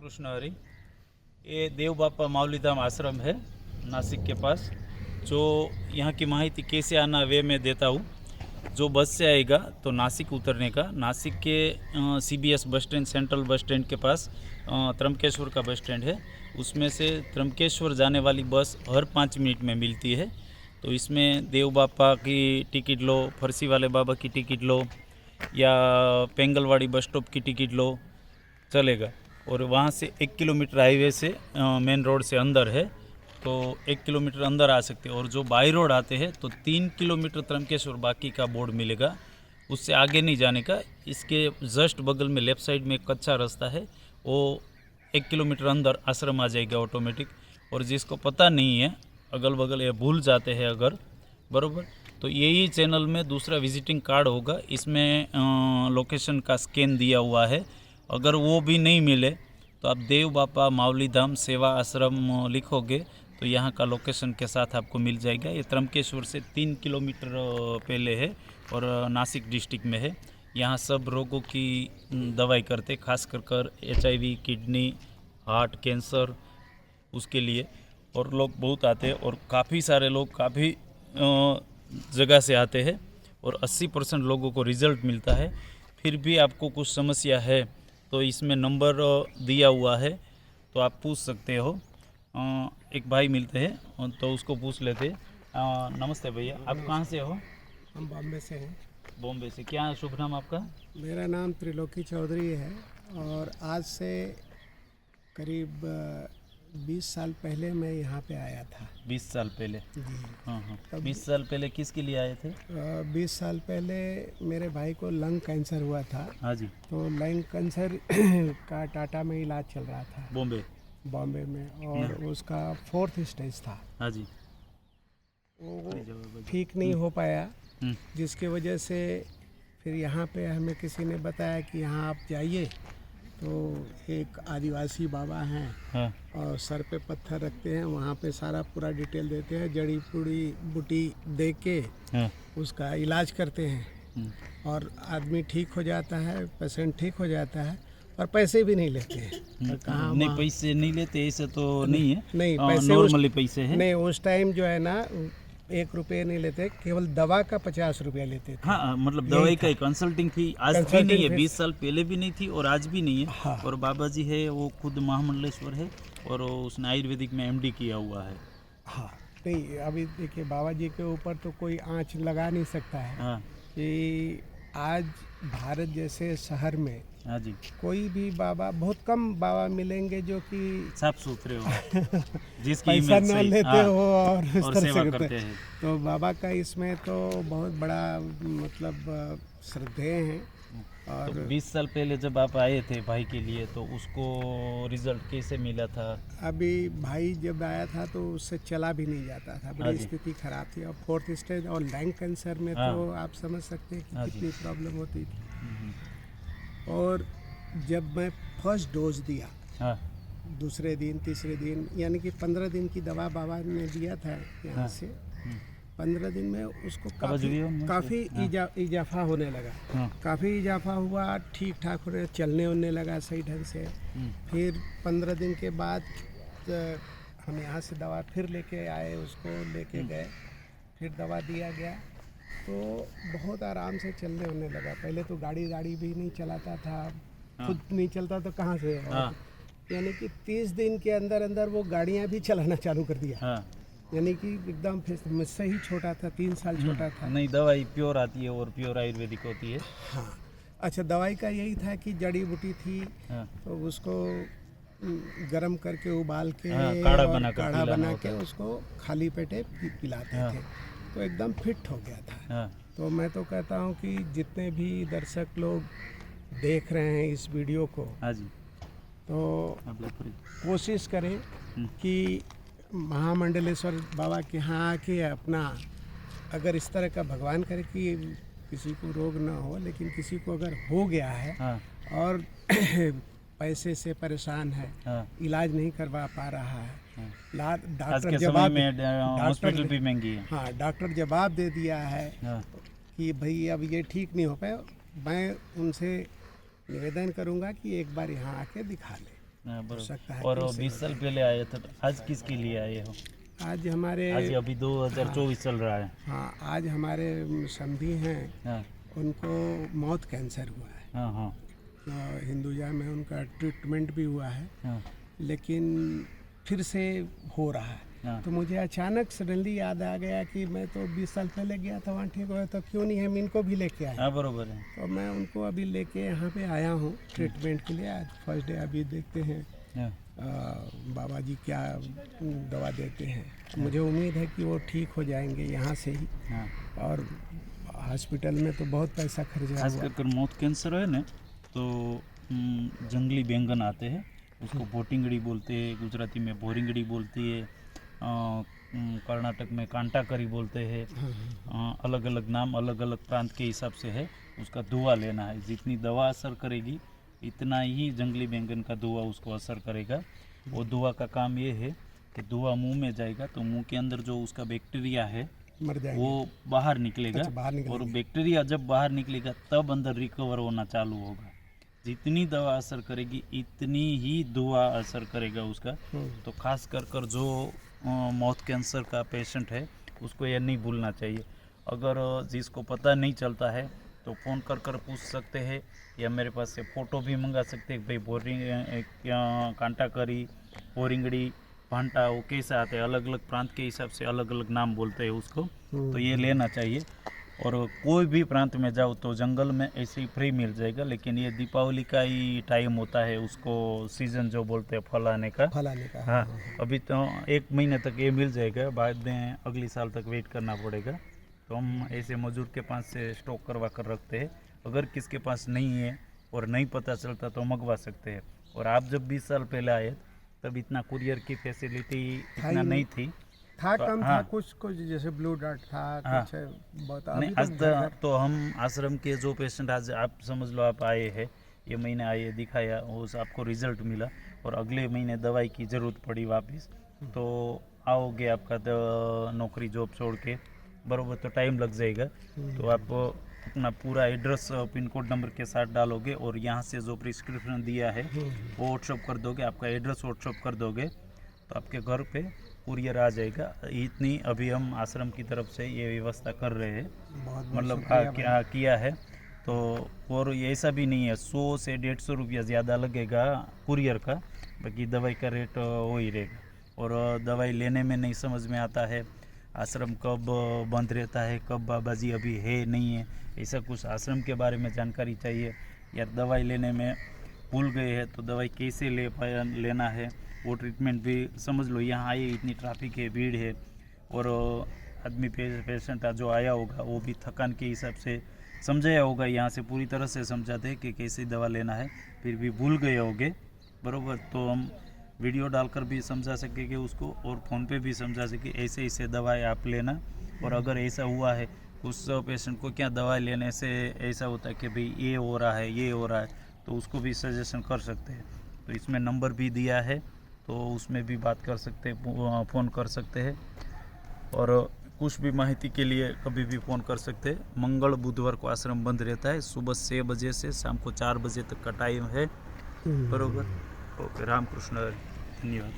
कृष्ण हरि। ये देव बापा मावली धाम आश्रम है नासिक के पास। जो यहाँ की माहिती कैसे आना वे मैं देता हूँ। जो बस से आएगा तो नासिक उतरने का, नासिक के CBS bus stand, central bus stand के पास त्रंबकेश्वर का बस स्टैंड है। उसमें से त्रंबकेश्वर जाने वाली बस हर 5 मिनट में मिलती है। तो इसमें देव बापा की टिकट लो, फरसी वाले बाबा की टिकट लो या पेंगलवाड़ी बस स्टॉप की टिकट लो, चलेगा। और वहाँ से 1 किलोमीटर हाईवे से मेन रोड से अंदर है, तो 1 किलोमीटर अंदर आ सकते हैं। और जो बाई रोड आते हैं तो 3 किलोमीटर त्रंबकेश्वर बाकी का बोर्ड मिलेगा, उससे आगे नहीं जाने का। इसके जस्ट बगल में लेफ़्ट साइड में एक कच्चा रास्ता है, वो 1 किलोमीटर अंदर आश्रम आ जाएगा ऑटोमेटिक। और जिसको पता नहीं है, अगल बगल ये भूल जाते हैं अगर, बराबर, तो यही चैनल में दूसरा विजिटिंग कार्ड होगा, इसमें लोकेशन का स्कैन दिया हुआ है। अगर वो भी नहीं मिले तो आप देव बापा मावली धाम सेवा आश्रम लिखोगे तो यहाँ का लोकेशन के साथ आपको मिल जाएगा। ये त्रंबकेश्वर से 3 किलोमीटर पहले है और नासिक डिस्ट्रिक्ट में है। यहाँ सब रोगों की दवाई करते, खास कर HIV, किडनी, हार्ट, कैंसर, उसके लिए। और लोग बहुत आते हैं और काफ़ी सारे लोग काफ़ी जगह से आते हैं और 80% लोगों को रिज़ल्ट मिलता है। फिर भी आपको कुछ समस्या है तो इसमें नंबर दिया हुआ है, तो आप पूछ सकते हो। एक भाई मिलते हैं तो उसको पूछ लेते। नमस्ते भैया, आप कहाँ से हो? हम बॉम्बे से हैं। बॉम्बे से। क्या शुभ नाम आपका? मेरा नाम त्रिलोकी चौधरी है और आज से करीब 20 साल पहले मैं यहाँ पे आया था। 20 साल पहले? जी हाँ हाँ। 20 साल पहले किसके लिए आए थे? 20 साल पहले मेरे भाई को लंग कैंसर हुआ था। हाँ जी। तो लंग कैंसर का टाटा में इलाज चल रहा था, बॉम्बे में, और उसका 4th स्टेज था। हाँ जी। वो ठीक नहीं हो पाया, जिसकी वजह से फिर यहाँ पे हमें किसी ने बताया कि यहाँ आप जाइए, तो एक आदिवासी बाबा हैं। हाँ। और सर पे पत्थर रखते हैं, वहाँ पे सारा पूरा डिटेल देते हैं, जड़ी बूटी दे के हाँ। उसका इलाज करते हैं और आदमी ठीक हो जाता है, पेशेंट ठीक हो जाता है, और पैसे भी नहीं लेते हैं। कहाँ? नहीं, पैसे नहीं लेते ऐसे तो नहीं है। नहीं, पैसे नॉर्मली पैसे हैं। नहीं, उस टाइम जो है ना 1 रुपये नहीं लेते, केवल दवा का 50 रुपया लेते थे। हाँ, मतलब दवाई का कंसल्टिंग फी आज भी नहीं है, 20 साल पहले भी नहीं थी और आज भी नहीं है। हाँ। और बाबा जी है वो खुद महामंडलेश्वर है और उसने आयुर्वेदिक में MD किया हुआ है। हाँ, नहीं, अभी देखिए बाबा जी के ऊपर तो कोई आँच लगा नहीं सकता है। हाँ। कि आज भारत जैसे शहर में हाँ जी। कोई भी बाबा, बहुत कम बाबा मिलेंगे जो कि साफ सुथरे हो, जिसकी पैसा इमेज न सही, लेते हाँ, हो और इस और तरह सेवा से करते हैं। तो बाबा का इसमें तो बहुत बड़ा मतलब श्रद्धेय हैं। और तो 20 साल पहले जब आप आए थे भाई के लिए, तो उसको रिजल्ट कैसे मिला था? अभी भाई जब आया था तो उससे चला भी नहीं जाता था, हाँ बड़ी जी। स्थिति खराब थी। और 4th स्टेज और लंग कैंसर में हाँ। तो आप समझ सकते हैं कि हाँ जी। कितनी प्रॉब्लम होती थी। और जब मैं फर्स्ट डोज दिया, हाँ। दूसरे दिन तीसरे दिन, यानी कि 15 दिन की दवा बाबा ने दिया था यहाँ हाँ। से। 15 दिन में उसको कब्ज भी हो मुझसे? काफ़ी हाँ। इजाफा होने लगा। हाँ। काफ़ी इजाफा हुआ, ठीक ठाक होने, चलने उलने लगा सही ढंग से। फिर 15 दिन के बाद हम यहाँ से दवा फिर लेके आए, उसको लेके गए, फिर दवा दिया गया, तो बहुत आराम से चलने उलने लगा। पहले तो गाड़ी भी नहीं चलाता था, खुद नहीं चलता तो कहाँ से। हाँ। यानी कि 30 दिन के अंदर अंदर वो गाड़ियाँ भी चलाना चालू कर दिया। हाँ। यानी कि एकदम मुझसे ही छोटा था, 3 साल छोटा था। नहीं, दवाई प्योर आती है और प्योर आयुर्वेदिक होती है। हाँ, अच्छा, दवाई का यही था कि जड़ी बूटी थी। हाँ। तो उसको गरम करके उबाल के, हाँ, काढ़ा और बना कर काढ़ा पिलाना बना होता के है। उसको खाली पेटे पिलाते हाँ। थे, तो एकदम फिट हो गया था। हाँ। तो मैं तो कहता हूँ कि जितने भी दर्शक लोग देख रहे हैं इस वीडियो को, हाँ जी, तो आप लोग पूरी- कोशिश करें कि महामंडलेश्वर बाबा के यहाँ आके अपना, अगर इस तरह का भगवान करे कि किसी को रोग ना हो, लेकिन किसी को अगर हो गया है हाँ। और पैसे से परेशान है, हाँ। इलाज नहीं करवा पा रहा है, आज डॉक्टर के समय में हॉस्पिटल भी महंगी है। हाँ, डॉक्टर जवाब दे दिया है हाँ। कि भाई अब ये ठीक नहीं हो पाए, मैं उनसे निवेदन करूंगा कि एक बार यहाँ आके दिखा लें। सकता बराबर। है और कैसे 20 साल पहले आए थे, तो आज किसके लिए आए हो? आज हमारे आज अभी 2024 चल रहा है। हाँ आज हमारे समधी हैं, हाँ उनको मौत कैंसर हुआ है। हाँ हाँ हिंदुजा में उनका ट्रीटमेंट भी हुआ है, हाँ लेकिन फिर से हो रहा है। हाँ तो मुझे अचानक सडनली याद आ गया कि मैं तो 20 साल पहले गया था वहाँ, ठीक हुआ, तो क्यों नहीं हम इनको भी लेके आए। हाँ बराबर है। तो मैं उनको अभी लेके यहाँ पे आया हूँ ट्रीटमेंट के लिए। आज फर्स्ट डे, अभी देखते हैं हाँ बाबा जी क्या दवा देते हैं। मुझे उम्मीद है कि वो ठीक हो जाएंगे यहाँ से ही। हाँ। और हॉस्पिटल में तो बहुत पैसा खर्चा खास हुआ। कर मौत कैंसर है ना, तो जंगली बैंगन आते हैं, उसको बोटिंगड़ी बोलते हैं, गुजराती में बोरिंगड़ी बोलती है, कर्नाटक में कांटा करी बोलते हैं। अलग अलग नाम अलग अलग प्रांत के हिसाब से है। उसका धुआं लेना है, जितनी दवा असर करेगी इतना ही जंगली बैंगन का धुआं उसको असर करेगा। वो धुआं का काम ये है कि धुआं मुंह में जाएगा तो मुंह के अंदर जो उसका बैक्टीरिया है मर जाएंगे। वो बाहर निकलेगा। अच्छा, बाहर और निकलेंगे। बैक्टीरिया जब बाहर निकलेगा तब अंदर रिकवर होना चालू होगा। जितनी दवा असर करेगी इतनी ही धुआं असर करेगा उसका। तो खास कर जो माउथ कैंसर का पेशेंट है उसको यह नहीं भूलना चाहिए। अगर जिसको पता नहीं चलता है तो फ़ोन कर पूछ सकते हैं, या मेरे पास से फ़ोटो भी मंगा सकते हैं। भाई बोरिंग कांटा करी, बोरिंगड़ी, भांटा, वो कैसे आते हैं, अलग अलग प्रांत के हिसाब से अलग अलग नाम बोलते हैं उसको। तो ये लेना चाहिए। और कोई भी प्रांत में जाओ तो जंगल में ऐसे ही फ्री मिल जाएगा। लेकिन ये दीपावली का ही टाइम होता है, उसको सीज़न जो बोलते हैं फलाने का। फलाने का। हाँ, अभी तो 1 महीने तक ये मिल जाएगा, बाद में अगले साल तक वेट करना पड़ेगा। तो हम ऐसे मजदूर के पास से स्टॉक करवा कर रखते हैं। अगर किसके पास नहीं है और नहीं पता चलता तो मंगवा सकते हैं। और आप जब 20 साल पहले आए तब इतना कुरियर की फैसिलिटी इतना नहीं थी। था तो कम हाँ। था, कुछ जैसे ब्लू डार्ट था, हाँ। कुछ बहुत। नहीं, अभी आज तो घर घर तो हम आश्रम के जो पेशेंट आज आप समझ लो आप आए हैं, ये महीने आए, दिखाया, उस आपको रिजल्ट मिला और अगले महीने दवाई की ज़रूरत पड़ी वापस, तो आओगे आपका नौकरी जॉब छोड़ के, बराबर, तो टाइम लग जाएगा। तो आप अपना पूरा एड्रेस पिन कोड नंबर के साथ डालोगे और यहाँ से जो प्रिस्क्रिप्शन दिया है वो व्हाट्सअप कर दोगे, आपका एड्रेस व्हाट्सअप कर दोगे तो आपके घर पे कुरियर आ जाएगा। इतनी अभी हम आश्रम की तरफ से ये व्यवस्था कर रहे हैं, बहुत मतलब शुक्रिया क्या किया है। तो और ये ऐसा भी नहीं है 100 से 150 रुपया ज़्यादा लगेगा कुरियर का, बाकी दवाई का रेट वही रहेगा। और दवाई लेने में नहीं समझ में आता है, आश्रम कब बंद रहता है, कब बाबा जी अभी है नहीं है, ऐसा कुछ आश्रम के बारे में जानकारी चाहिए, या दवाई लेने में भूल गए हैं तो दवाई कैसे लेना है, वो ट्रीटमेंट भी समझ लो। यहाँ आए इतनी ट्रैफिक है, भीड़ है, और आदमी पेशेंट जो आया होगा वो भी थकान के हिसाब से समझाया होगा, यहाँ से पूरी तरह से समझाते हैं कि कैसे दवा लेना है, फिर भी भूल गए होगे, बरोबर। तो हम वीडियो डालकर भी समझा सकेंगे उसको और फ़ोन पे भी समझा सके ऐसे ऐसे दवाई आप लेना। और अगर ऐसा हुआ है उस पेशेंट को क्या दवाई लेने से ऐसा होता है कि भाई ये हो रहा है, ये हो रहा है, तो उसको भी सजेशन कर सकते हैं। तो इसमें नंबर भी दिया है, तो उसमें भी बात कर सकते हैं, फ़ोन कर सकते हैं। और कुछ भी माहिती के लिए कभी भी फ़ोन कर सकते हैं। मंगल बुधवार को आश्रम बंद रहता है, सुबह 6 बजे से शाम को 4 बजे तक का टाइम है, बरोबर। ओके, रामकृष्ण, धन्यवाद।